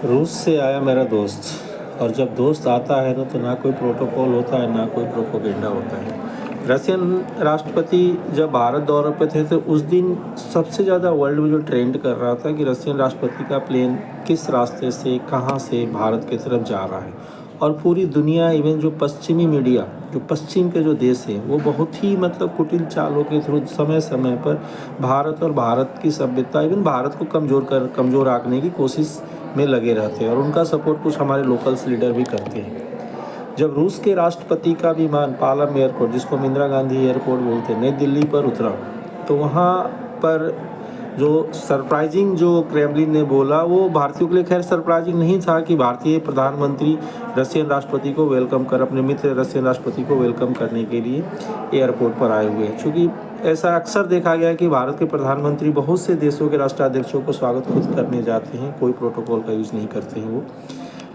रूस से आया मेरा दोस्त। और जब दोस्त आता है ना तो ना कोई प्रोटोकॉल होता है ना कोई प्रोपोगेंडा होता है। रशियन राष्ट्रपति जब भारत दौरे पे थे तो उस दिन सबसे ज़्यादा वर्ल्ड में जो ट्रेंड कर रहा था कि रशियन राष्ट्रपति का प्लेन किस रास्ते से कहाँ से भारत की तरफ जा रहा है। और पूरी दुनिया, इवन जो पश्चिमी मीडिया, जो पश्चिम के जो देश हैं, वो बहुत ही मतलब कुटिल चालों के थ्रू समय समय पर भारत और भारत की सभ्यता, इवन भारत को कमज़ोर आंकने की कोशिश में लगे रहते हैं। और उनका सपोर्ट कुछ हमारे लोकल्स लीडर भी करते हैं। जब रूस के राष्ट्रपति का विमान पालम एयरपोर्ट, जिसको हम इंदिरा गांधी एयरपोर्ट बोलते हैं, नई दिल्ली पर उतरा, तो वहाँ पर जो सरप्राइजिंग जो क्रेमलिन ने बोला, वो भारतीयों के लिए खैर सरप्राइजिंग नहीं था कि भारतीय प्रधानमंत्री रशियन राष्ट्रपति को वेलकम कर, अपने मित्र रशियन राष्ट्रपति को वेलकम करने के लिए एयरपोर्ट पर आए हुए हैं। चूँकि ऐसा अक्सर देखा गया है कि भारत के प्रधानमंत्री बहुत से देशों के राष्ट्राध्यक्षों को स्वागत खुद करने जाते हैं, कोई प्रोटोकॉल का यूज़ नहीं करते हैं वो।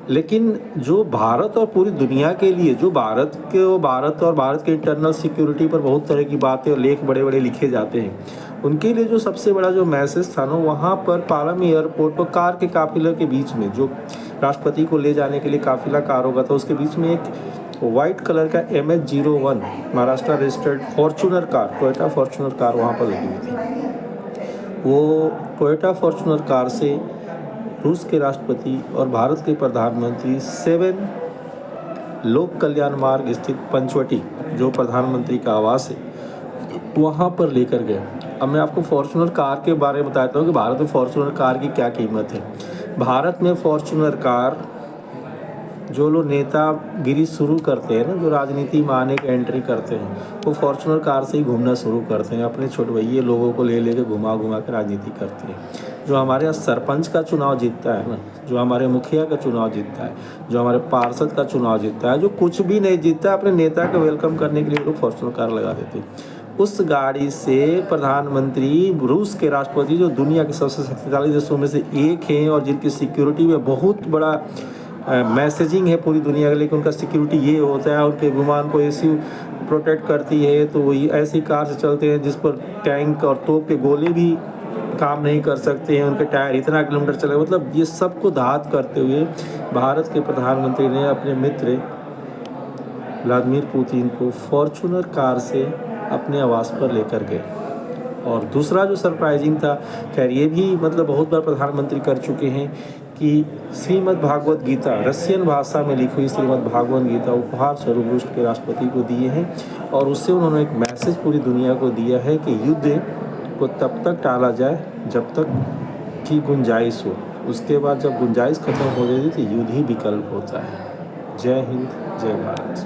लेकिन जो भारत और पूरी दुनिया के लिए, जो भारत और भारत के इंटरनल सिक्योरिटी पर बहुत तरह की बातें और लेख बड़े बड़े लिखे जाते हैं, उनके लिए जो सबसे बड़ा जो मैसेज था ना, वहाँ पर पालम एयरपोर्ट पर कार के काफिले के बीच में, जो राष्ट्रपति को ले जाने के लिए काफिला कार होगा था, उसके बीच में एक वाइट कलर का MH01 Maharashtra registered Fortuner car, Toyota Fortuner car वहाँ पर लगी हुई थी। वो टोयोटा फॉर्चूनर कार से रूस के राष्ट्रपति और भारत के प्रधानमंत्री 7 लोक कल्याण मार्ग स्थित पंचवटी, जो प्रधानमंत्री का आवास है, वहाँ पर लेकर गए। अब मैं आपको फॉर्चूनर कार के बारे में बताता हूँ कि भारत में फॉर्चूनर कार की क्या कीमत है। भारत में फॉर्चूनर कार, जो लोग नेतागिरी शुरू करते हैं ना, जो राजनीति में आने की एंट्री करते हैं, वो फॉर्चूनर कार से ही घूमना शुरू करते हैं, अपने छोटभैये लोगों को ले लेके घुमा घुमा के राजनीति करते हैं। जो हमारे यहाँ सरपंच का चुनाव जीतता है ना, जो हमारे मुखिया का चुनाव जीतता है, जो हमारे पार्षद का चुनाव जीतता है, जो कुछ भी नहीं जीतता है, अपने नेता को वेलकम करने के लिए लोग फॉर्चूनर कार लगा देते हैं। उस गाड़ी से प्रधानमंत्री रूस के राष्ट्रपति, जो दुनिया के सबसे शक्तिशाली देशों में से एक हैं और जिनकी सिक्योरिटी में बहुत बड़ा मैसेजिंग है पूरी दुनिया के लिए कि उनका सिक्योरिटी ये होता है, उनके विमान को ऐसी प्रोटेक्ट करती है, तो वही ऐसी कार से चलते हैं जिस पर टैंक और तोप के गोले भी काम नहीं कर सकते हैं, उनके टायर इतना किलोमीटर चले। मतलब ये सब को दाद करते हुए भारत के प्रधानमंत्री ने अपने मित्र व्लादिमीर पुतिन को फॉर्चूनर कार से अपने आवास पर लेकर गए। और दूसरा जो सरप्राइजिंग था, खैर ये भी मतलब बहुत बार प्रधानमंत्री कर चुके हैं, कि श्रीमद् भागवत गीता, रशियन भाषा में लिखी हुई श्रीमद् भागवत गीता उपहार स्वरूप रूस के राष्ट्रपति को दिए हैं। और उससे उन्होंने एक मैसेज पूरी दुनिया को दिया है कि युद्ध को तब तक टाला जाए जब तक की गुंजाइश हो, उसके बाद जब गुंजाइश खत्म हो जाएगी तो युद्ध ही विकल्प होता है। जय हिंद, जय भारत।